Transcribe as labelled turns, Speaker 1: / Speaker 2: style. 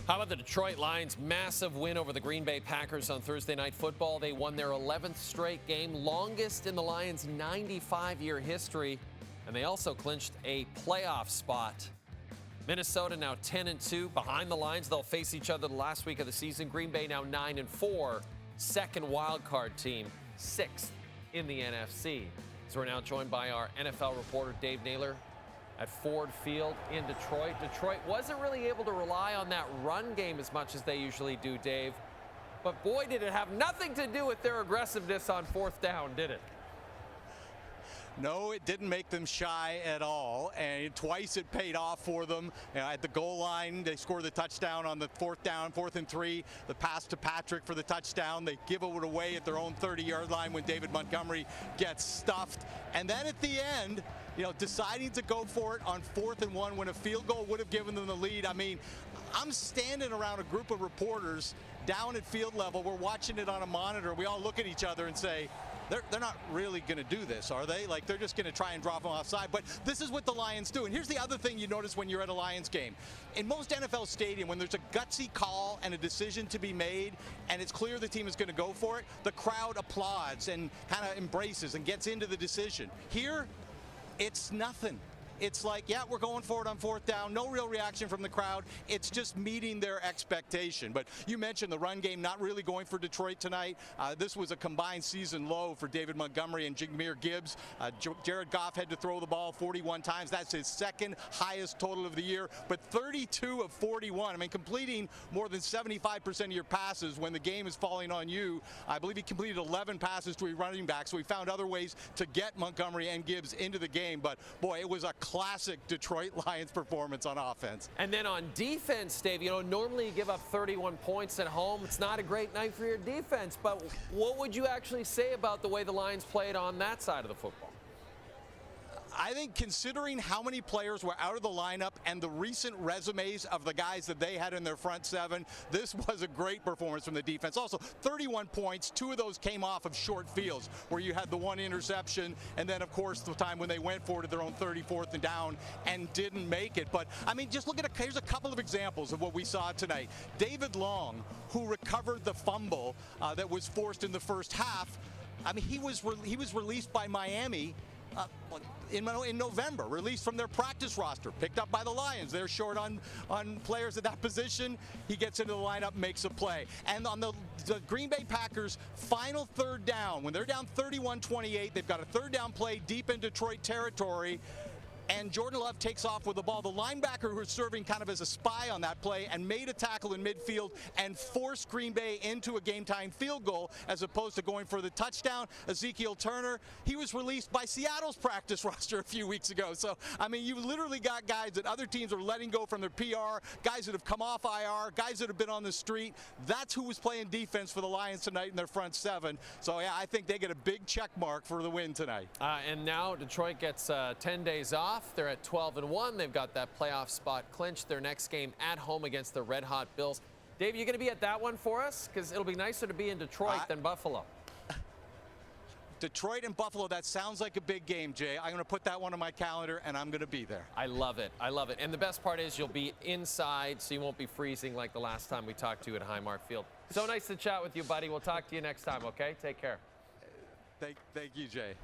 Speaker 1: How about the Detroit Lions' massive win over the Green Bay Packers on Thursday Night Football? They won their 11th straight game, longest in the Lions' 95-year history, and they also clinched a playoff spot. Minnesota now 10-2 behind the Lions. They'll face each other the last week of the season. Green Bay now 9-4, second wild card team, 6th in the NFC. So we're now joined by our NFL reporter Dave Naylor at Ford Field in Detroit. Detroit wasn't really able to rely on that run game as much as they usually do, Dave. But boy, did it have nothing to do with their aggressiveness on fourth down, did it?
Speaker 2: No, it didn't make them shy at all, and twice it paid off for them. At the goal line, they scored the touchdown on the fourth down, 4th and 3. The pass to Patrick for the touchdown. They give it away at their own 30-yard line when David Montgomery gets stuffed. And then at the end, deciding to go for it on 4th and 1 when a field goal would have given them the lead. I mean, I'm standing around a group of reporters down at field level. We're watching it on a monitor. We all look at each other and say, they're not really going to do this, are they? Like, they're just going to try and drop them offside. But this is what the Lions do. And here's the other thing you notice when you're at a Lions game. In most NFL stadium, when there's a gutsy call and a decision to be made, and it's clear the team is going to go for it, the crowd applauds and kind of embraces and gets into the decision. Here, it's nothing. It's like, yeah, we're going for it on 4th down. No real reaction from the crowd. It's just meeting their expectation. But you mentioned the run game not really going for Detroit tonight. This was a combined season low for David Montgomery and Jahmyr Gibbs. Jared Goff had to throw the ball 41 times. That's his second highest total of the year. But 32 of 41. I mean, completing more than 75% of your passes when the game is falling on you. I believe he completed 11 passes to a running back. So he found other ways to get Montgomery and Gibbs into the game. But, boy, it was a classic Detroit Lions performance on offense.
Speaker 1: And then on defense, Dave, normally you give up 31 points at home. It's not a great night for your defense, but what would you actually say about the way the Lions played on that side of the football?
Speaker 2: I think considering how many players were out of the lineup and the recent resumes of the guys that they had in their front seven, this was a great performance from the defense. Also, 31 points, 2 of those came off of short fields where you had the one interception and then, of course, the time when they went for it at their own 34th and down and didn't make it. But, I mean, just look at here's a couple of examples of what we saw tonight. David Long, who recovered the fumble that was forced in the first half, I mean, he was released by Miami in November, released from their practice roster, picked up by the Lions. They're short on players at that position. He gets into the lineup, makes a play. And on the Green Bay Packers' final 3rd down, when they're down 31-28, they've got a 3rd down play deep in Detroit territory, and Jordan Love takes off with the ball. The linebacker who was serving kind of as a spy on that play and made a tackle in midfield and forced Green Bay into a game-time field goal as opposed to going for the touchdown. Ezekiel Turner, he was released by Seattle's practice roster a few weeks ago. So, I mean, you literally got guys that other teams are letting go from their PR, guys that have come off IR, guys that have been on the street. That's who was playing defense for the Lions tonight in their front seven. So, yeah, I think they get a big check mark for the win tonight.
Speaker 1: And now Detroit gets 10 days off. They're at 12-1. They've got that playoff spot clinched. Their next game at home against the Red Hot Bills. Dave, you going to be at that one for us? Because it'll be nicer to be in Detroit than Buffalo.
Speaker 2: Detroit and Buffalo, that sounds like a big game, Jay. I'm going to put that one on my calendar, and I'm going to be there.
Speaker 1: I love it. I love it. And the best part is you'll be inside, so you won't be freezing like the last time we talked to you at Highmark Field. So nice to chat with you, buddy. We'll talk to you next time, okay? Take care.
Speaker 2: Thank you, Jay.